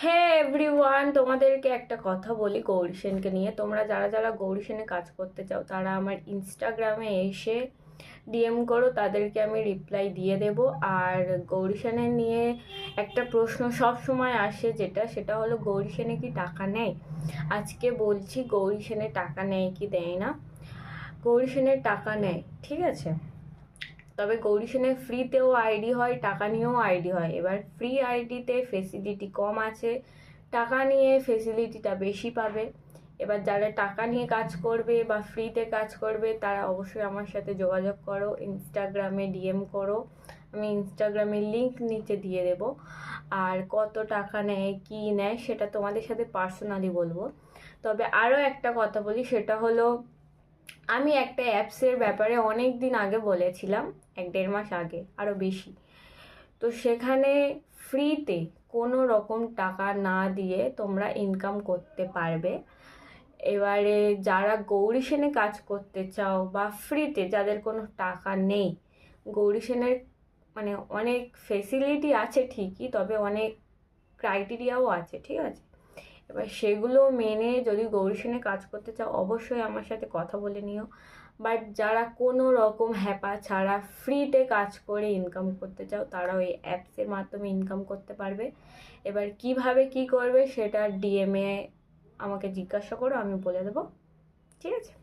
হে everyone, তোমাদেরকে একটা কথা বলি গৌরী সেনকে নিয়ে। তোমরা যারা যারা গৌরী সেনে কাজ করতে চাও তারা আমার ইনস্টাগ্রামে এসে ডিএম করো, তাদেরকে আমি রিপ্লাই দিয়ে দেব। আর গৌরী সেনের নিয়ে একটা প্রশ্ন সব সময় আসে, সেটা হলো গৌরী সেনে কি টাকা নেয়। আজকে বলছি গৌরী সেনে টাকা নেয় কি দেয় না। গৌরী সেনের টাকা নেয়, ঠিক আছে। তবে গৌরী সেনের ফ্রিতেও আইডি হয়, টাকা নিয়েও আইডি হয়। এবার ফ্রি আইডিতে ফেসিলিটি কম আছে, টাকা নিয়ে ফেসিলিটিটা বেশি পাবে। এবার যারা টাকা নিয়ে কাজ করবে বা ফ্রিতে কাজ করবে তারা অবশ্যই আমার সাথে যোগাযোগ করো, ইনস্টাগ্রামে ডিএম করো। আমি ইনস্টাগ্রামের লিঙ্ক নিচে দিয়ে দেব। আর কত টাকা নেয় কি নেয় সেটা তোমাদের সাথে পার্সোনালি বলবো। তবে আরও একটা কথা বলি, সেটা হলো আমি একটা অ্যাপসের ব্যাপারে অনেক দিন আগে বলেছিলাম, 1-1.5 মাস আগে, আরও বেশি। তো সেখানে ফ্রিতে কোনো রকম টাকা না দিয়ে তোমরা ইনকাম করতে পারবে। এবারে যারা গৌরী সেনে কাজ করতে চাও বা ফ্রিতে, যাদের কোনো টাকা নেই, গৌরী সেনের মানে অনেক ফেসিলিটি আছে ঠিকই, তবে অনেক ক্রাইটেরিয়াও আছে, ঠিক আছে। এবার সেগুলো মেনে যদি গৌরী সেনে কাজ করতে চাও অবশ্যই আমার সাথে কথা বলে নিও। বাট যারা কোনো রকম হ্যাপা ছাড়া ফ্রিতে কাজ করে ইনকাম করতে চাও তারা ওই অ্যাপসের মাধ্যমে ইনকাম করতে পারবে। এবার কিভাবে কি করবে সেটা ডিএমএ আমাকে জিজ্ঞাসা করো, আমি বলে দেবো, ঠিক আছে।